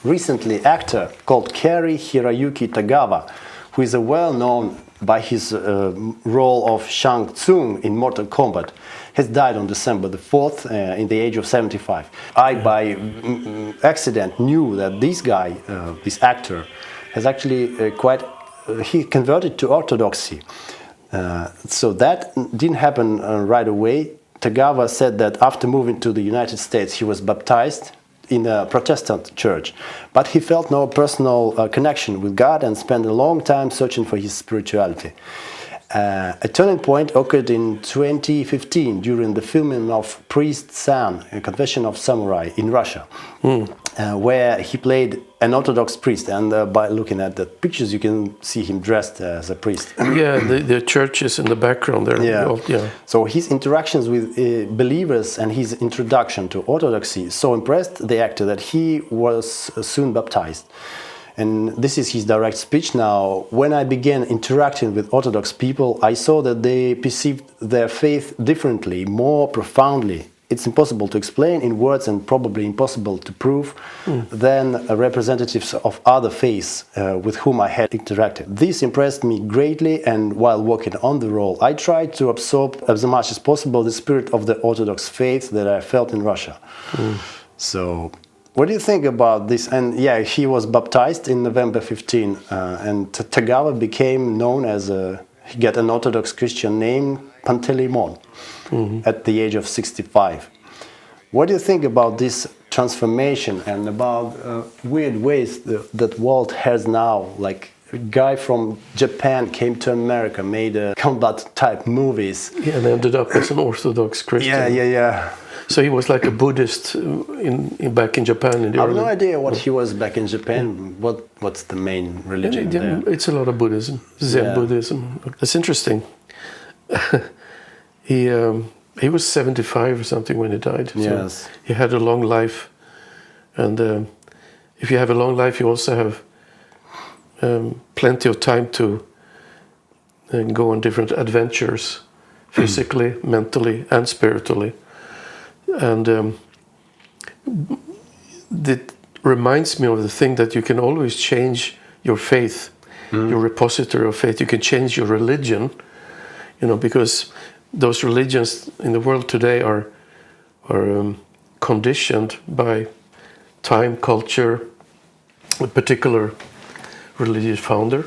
recently actor called Cary-Hiroyuki Tagawa, who is well-known by his role of Shang Tsung in Mortal Kombat, has died on December the 4th in the age of 75. I, by accident, knew that this guy, this actor, has actually he converted to Orthodoxy. So that didn't happen right away. Tagawa said that after moving to the United States, he was baptized in a Protestant church, but he felt no personal connection with God and spent a long time searching for his spirituality. A turning point occurred in 2015 during the filming of Priest's Son, A Confession of Samurai in Russia, where he played an Orthodox priest, and by looking at the pictures you can see him dressed as a priest. Yeah, the church is in the background there. Yeah. So his interactions with believers and his introduction to Orthodoxy so impressed the actor that he was soon baptized. And this is his direct speech now. When I began interacting with Orthodox people, I saw that they perceived their faith differently, more profoundly. It's impossible to explain in words and probably impossible to prove than representatives of other faiths with whom I had interacted. This impressed me greatly, and while working on the role, I tried to absorb as much as possible the spirit of the Orthodox faith that I felt in Russia. So, what do you think about this? And yeah, he was baptized in November 15, and Tagawa became known as he got an Orthodox Christian name, Pantelimon, at the age of 65. What do you think about this transformation and about weird ways that world has now? Like a guy from Japan came to America, made combat type movies. Yeah, and ended up as an Orthodox Christian. Yeah. So he was like a Buddhist back in Japan. I have no idea what he was back in Japan. What's the main religion there? It's a lot of Buddhism, Zen Buddhism. That's interesting. He was 75 or something when he died. So yes. He had a long life. And if you have a long life, you also have plenty of time to go on different adventures, physically, mentally, and spiritually. And it reminds me of the thing that you can always change your faith, your repository of faith. You can change your religion, because those religions in the world today are conditioned by time, culture, a particular religious founder,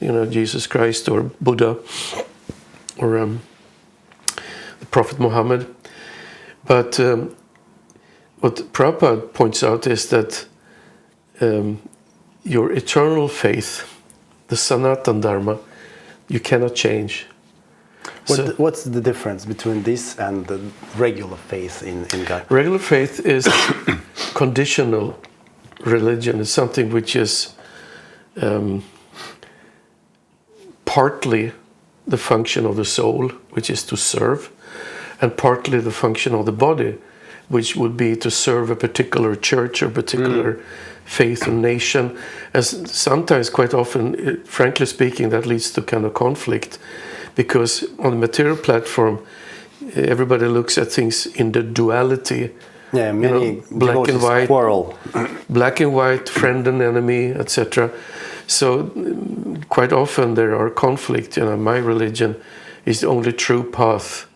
Jesus Christ or Buddha or the Prophet Muhammad. But what Prabhupada points out is that your eternal faith, the Sanatana Dharma, you cannot change. What's the difference between this and the regular faith in God? Regular faith is conditional religion. It's something which is partly the function of the soul, which is to serve, and partly the function of the body, which would be to serve a particular church or particular faith or nation. And sometimes, quite often, frankly speaking, that leads to kind of conflict, because on the material platform, everybody looks at things in the duality. Yeah, many black and white, quarrel. Black and white, friend and enemy, etc. So quite often there are conflict. My religion is the only true path,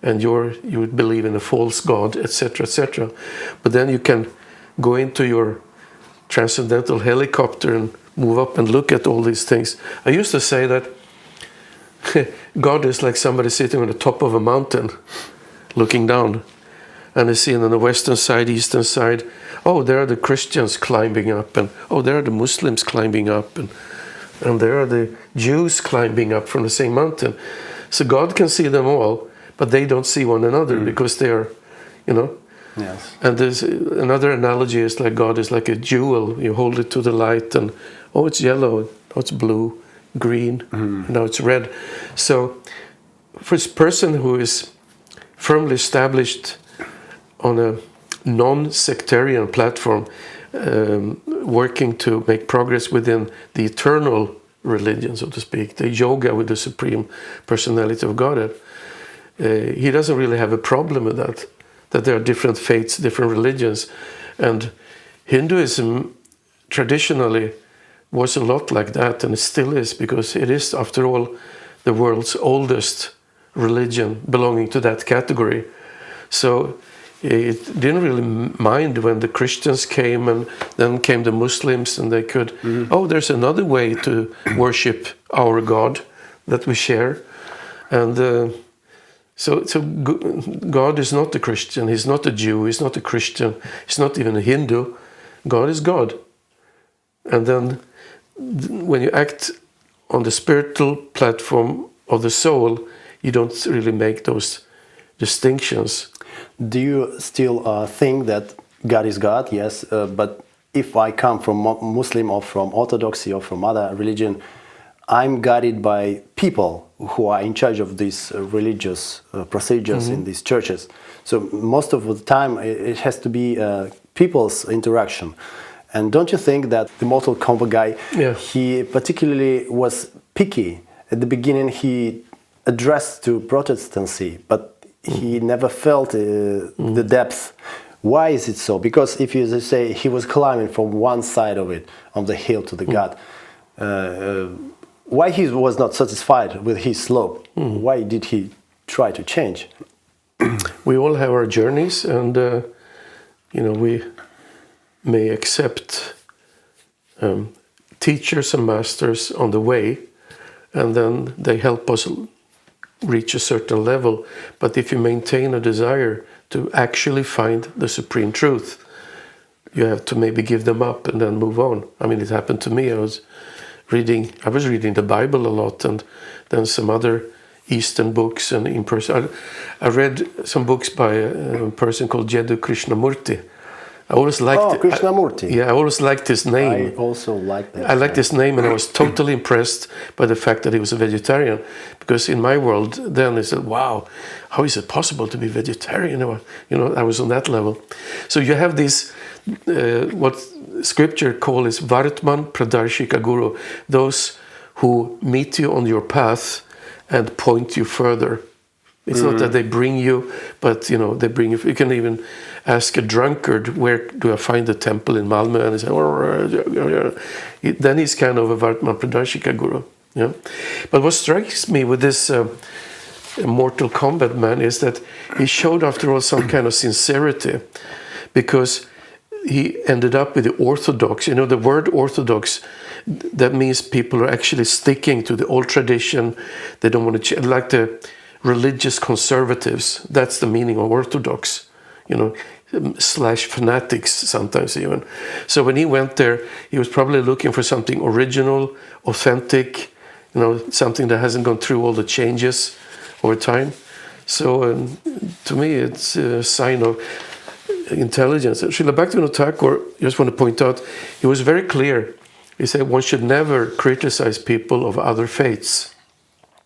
and you would believe in a false god, etc., etc. But then you can go into your transcendental helicopter and move up and look at all these things. I used to say that God is like somebody sitting on the top of a mountain, looking down, and they see on the western side, eastern side, oh, there are the Christians climbing up, and oh, there are the Muslims climbing up, and there are the Jews climbing up from the same mountain. So God can see them all, but they don't see one another because they are, Yes. And there's another analogy is like God is like a jewel. You hold it to the light, and oh, it's yellow, oh, it's blue, green, now it's red. So for this person who is firmly established on a non-sectarian platform, working to make progress within the eternal religion, so to speak, the yoga with the Supreme Personality of Godhead, he doesn't really have a problem with that there are different faiths, different religions. And Hinduism traditionally was a lot like that, and it still is, because it is, after all, the world's oldest religion belonging to that category. So it didn't really mind when the Christians came, and then came the Muslims, and they could, oh, there's another way to worship our God that we share. And so God is not a Christian, he's not a Jew, he's not a Christian, he's not even a Hindu. God is God. And then when you act on the spiritual platform of the soul, you don't really make those distinctions. Do you still think that God is God? Yes, but if I come from Muslim or from Orthodoxy or from other religion, I'm guided by people who are in charge of these religious procedures in these churches. So most of the time it has to be people's interaction. And don't you think that the Mortal Kombat guy, he particularly was picky? At the beginning he addressed to Protestancy, but he never felt the depth. Why is it so? Because if you say he was climbing from one side of it, on the hill to the God, why he was not satisfied with his slope? Why did he try to change? We all have our journeys, and we may accept teachers and masters on the way, and then they help us reach a certain level. But if you maintain a desire to actually find the supreme truth, you have to maybe give them up and then move on. I mean, it happened to me. I was reading the Bible a lot, and then some other Eastern books, and in person I read some books by a person called Jiddu Krishnamurti. I always liked Krishnamurti. I always liked his name. I also liked that. I liked his name, and I was totally impressed by the fact that he was a vegetarian. Because in my world, then I said, "Wow, how is it possible to be vegetarian?" I was on that level. So you have this, what Scripture calls Vartman Pradarshika Guru, those who meet you on your path and point you further. It's not that they bring you, but they bring you. You can even ask a drunkard, where do I find the temple in Malmö? And he says, then he's kind of a Vartman Pradarshika Guru. Yeah. But what strikes me with this Mortal Kombat man is that he showed, after all, some kind of sincerity, because he ended up with the Orthodox. The word Orthodox, that means people are actually sticking to the old tradition. They don't want to change, like the religious conservatives. That's the meaning of Orthodox, / fanatics sometimes even. So when he went there, he was probably looking for something original, authentic, something that hasn't gone through all the changes over time. So to me, it's a sign of intelligence. Srila Bhaktivinoda Thakur, just want to point out, he was very clear. He said one should never criticize people of other faiths.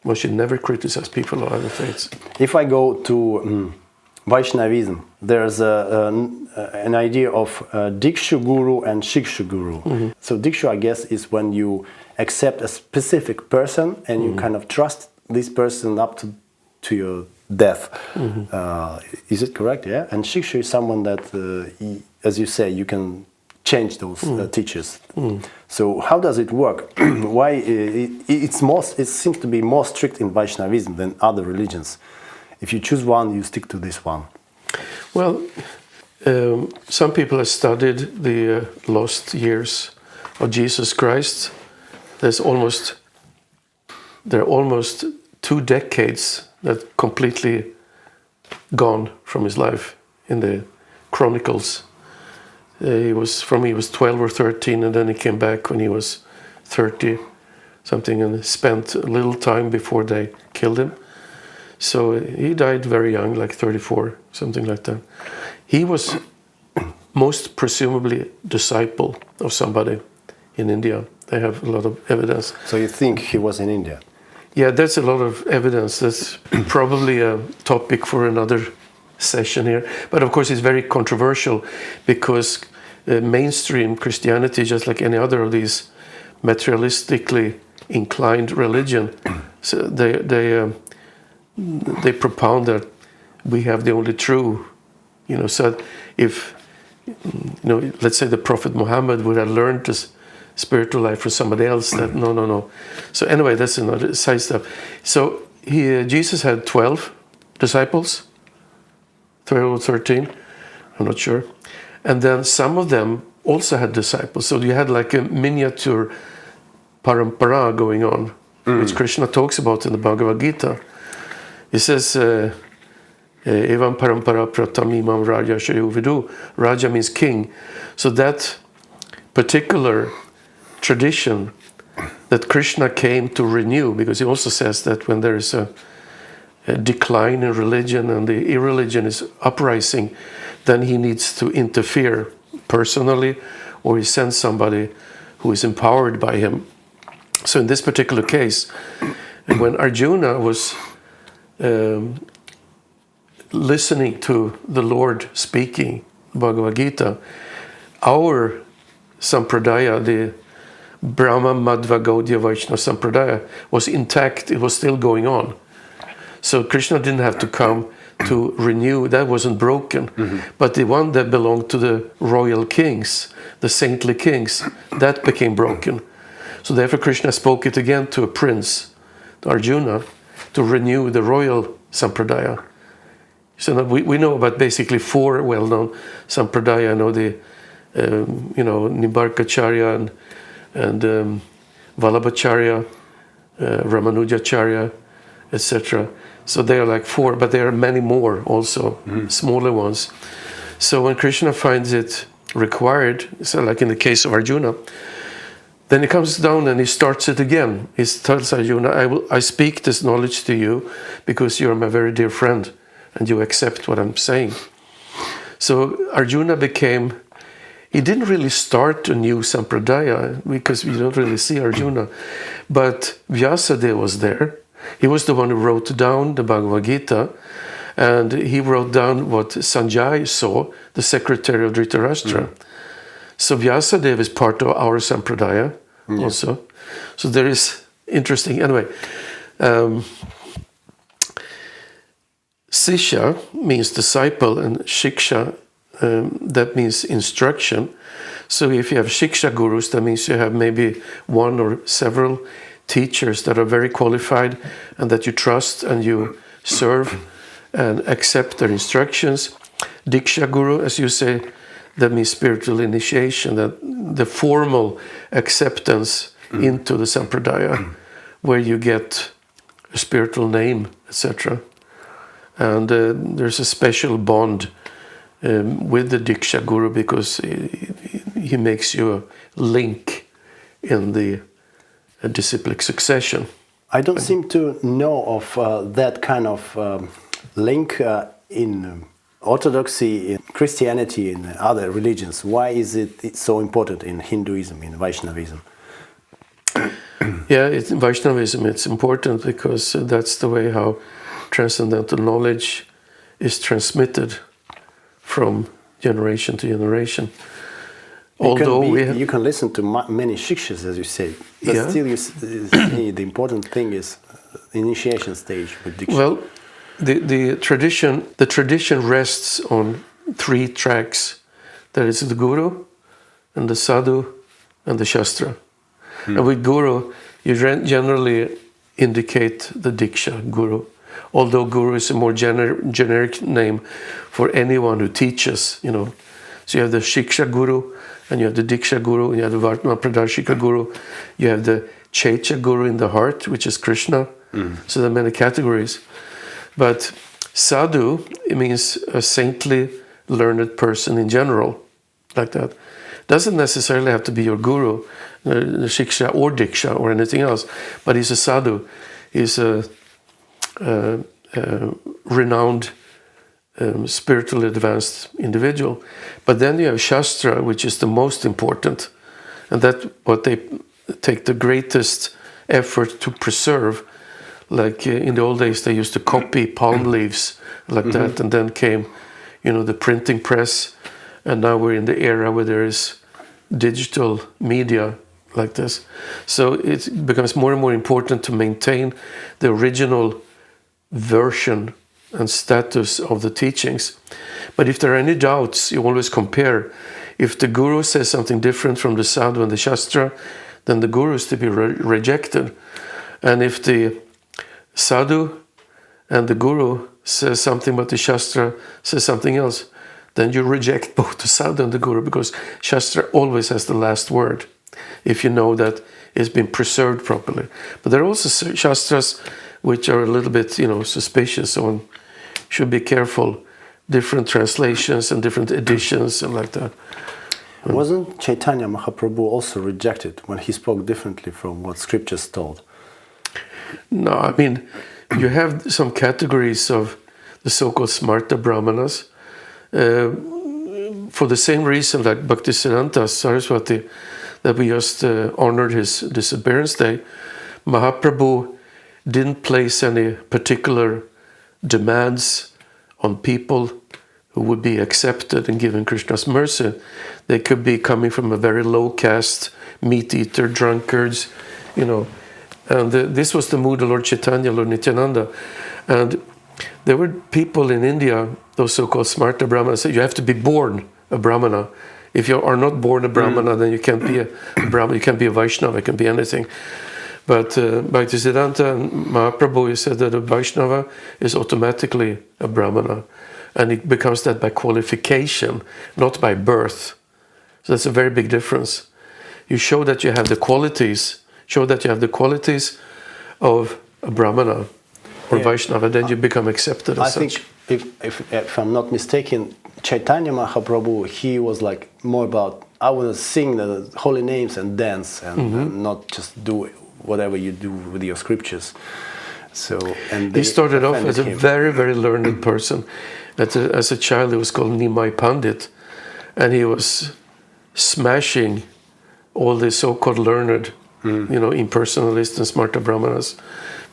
One should never criticize people of other faiths. If I go to Vaishnavism, there's an idea of Dikshu Guru and Shikshu Guru. So Dikshu, I guess, is when you accept a specific person and you kind of trust this person up to your death. Is it correct? Yeah. And Shikshu is someone that, as you say, you can change those teachers. So how does it work? Why it seems to be more strict in Vaishnavism than other religions? If you choose one, you stick to this one. Well, some people have studied the lost years of Jesus Christ. There are almost 2 decades that completely gone from his life in the Chronicles. He was 12 or 13, and then he came back when he was 30 something, and spent a little time before they killed him. So he died very young, like 34, something like that. He was most presumably disciple of somebody in India. They have a lot of evidence. So you think he was in India? Yeah, there's a lot of evidence. That's probably a topic for another session here. But of course it's very controversial, because mainstream Christianity, just like any other of these materialistically inclined religion, so they propound that we have the only true, so if let's say the Prophet Muhammad would have learned this spiritual life from somebody else. That no. So anyway, that's another side stuff. So Jesus had 12 disciples, 12 or 13, I'm not sure. And then some of them also had disciples. So you had like a miniature parampara going on, which Krishna talks about in the Bhagavad Gita. He says, Evam parampara pratamimam raja shayovidu. Raja means king. So that particular tradition that Krishna came to renew, because he also says that when there is a decline in religion and the irreligion is uprising, then he needs to interfere personally, or he sends somebody who is empowered by him. So in this particular case, when Arjuna was listening to the Lord speaking Bhagavad Gita, our Sampradaya, the Brahma Madhva Gaudiya Vaishnava Sampradaya, was intact. It was still going on. So Krishna didn't have to come to renew. That wasn't broken. But the one that belonged to the royal kings, the saintly kings, that became broken. So therefore Krishna spoke it again to a prince, to Arjuna, to renew the royal Sampradaya. So we know about basically 4 well-known Sampradaya. I know the Nimbarkacharya and Vallabhacharya, Ramanujacharya, etc. So they are like 4, but there are many more also, smaller ones. So when Krishna finds it required, so like in the case of Arjuna, then he comes down and he starts it again. He tells Arjuna, I speak this knowledge to you because you are my very dear friend and you accept what I'm saying. So Arjuna he didn't really start a new Sampradaya because we don't really see Arjuna. But Vyasadeva was there. He was the one who wrote down the Bhagavad Gita, and he wrote down what Sanjay saw, the secretary of Dhritarashtra. So Vyasadeva is part of our Sampradaya also. So there is interesting. Anyway, Sisha means disciple, and Shiksha, that means instruction. So if you have Shiksha gurus, that means you have maybe one or several teachers that are very qualified and that you trust and you serve and accept their instructions. Diksha guru, as you say, that means spiritual initiation, that the formal acceptance into the Sampradaya, where you get a spiritual name, etc. And there's a special bond with the Diksha guru because he makes you a link in the disciplic succession. I don't seem to know of that kind of link in Orthodoxy, in Christianity, in other religions. Why is it so important in Hinduism, in Vaishnavism? Yeah, in Vaishnavism it's important because that's the way how transcendental knowledge is transmitted from generation to generation. You can listen to many shikshas, as you say, but still you see the important thing is initiation stage with Diksha. Well, the tradition rests on 3 tracks. There is the Guru, and the Sadhu, and the Shastra. And with Guru, you generally indicate the Diksha Guru. Although Guru is a more generic name for anyone who teaches, So you have the Shiksha Guru, and you have the Diksha Guru, and you have the Vartma Pradarshika Guru. You have the Checha Guru in the heart, which is Krishna. So there are many categories. But Sadhu, it means a saintly, learned person in general, like that. Doesn't necessarily have to be your guru, the Shiksha or Diksha or anything else, but he's a Sadhu. He's a renowned, spiritually advanced individual. But then you have Shastra, which is the most important, and that's what they take the greatest effort to preserve. Like in the old days, they used to copy palm leaves like that, and then came, the printing press, and now we're in the era where there is digital media like this. So it becomes more and more important to maintain the original version and status of the teachings. But if there are any doubts, you always compare. If the guru says something different from the sadhu and the shastra, then the guru is to be rejected. And if the sadhu and the guru says something but the shastra says something else, then you reject both the sadhu and the guru, because shastra always has the last word, if you know that it's been preserved properly. But there are also shastras which are a little bit, suspicious, so one should be careful. Different translations and different editions and like that. Wasn't Chaitanya Mahaprabhu also rejected when he spoke differently from what scriptures told? No, I mean, you have some categories of the so-called Smarta Brahmanas. For the same reason, like Bhaktisiddhanta Saraswati, that we just honored his disappearance day, Mahaprabhu didn't place any particular demands on people who would be accepted and given Krishna's mercy. They could be coming from a very low caste, meat-eater, drunkards, And this was the mood of Lord Chaitanya, Lord Nityananda. And there were people in India, those so-called Smarta Brahmanas, said you have to be born a Brahmana. If you are not born a Brahmana, then you can't be a Brahmana, you can't be a Vaishnava, you can be anything. But Bhaktisiddhanta and Mahaprabhu, he said that a Vaishnava is automatically a Brahmana. And it becomes that by qualification, not by birth. So that's a very big difference. You show that you have the qualities, of a Brahmana or Vaishnava, then you become accepted as such. I think, if I'm not mistaken, Chaitanya Mahaprabhu, he was like more about, I want to sing the holy names and dance and not just do whatever you do with your scriptures. So, and he started off as a very, very learned person. As a child, he was called Nimai Pandit, and he was smashing all the so-called learned, impersonalists and Smarta Brahmanas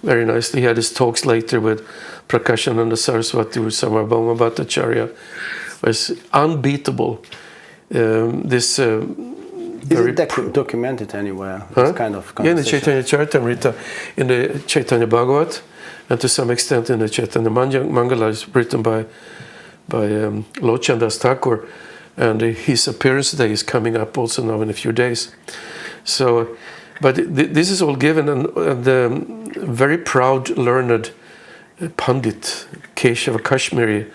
very nicely. He had his talks later with Prakashananda Saraswati, with Samarbhoma Bhattacharya. It was unbeatable. Is it documented anywhere? This kind of in the Chaitanya Charitamrita, in the Chaitanya Bhagavat, and to some extent in the Chaitanya Mangala, is written by Lochan Das Thakur, and his appearance day is coming up also now in a few days. So, but this is all given, and the very proud, learned Pandit Keshava Kashmiri,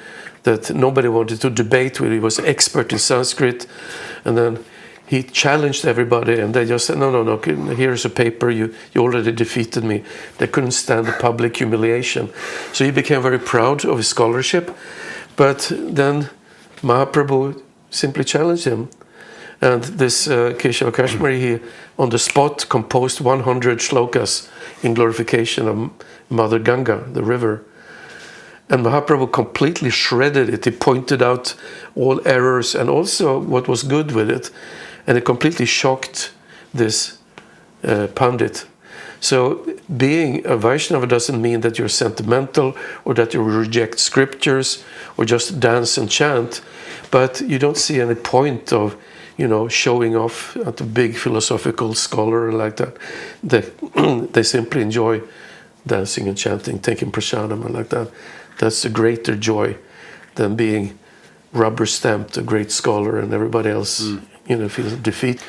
that nobody wanted to debate with. He was expert in Sanskrit, and then he challenged everybody, and they just said, no, here's a paper, you already defeated me. They couldn't stand the public humiliation. So he became very proud of his scholarship, but then Mahaprabhu simply challenged him. And this Keshava Kashmiri, he on the spot composed 100 shlokas in glorification of Mother Ganga, the river. And Mahaprabhu completely shredded it. He pointed out all errors and also what was good with it. And it completely shocked this Pandit. So being a Vaishnava doesn't mean that you're sentimental or that you reject scriptures or just dance and chant. But you don't see any point of, showing off at a big philosophical scholar like that. They simply enjoy dancing and chanting, taking prasadam and like that. That's a greater joy than being rubber stamped a great scholar and everybody else, feels defeat.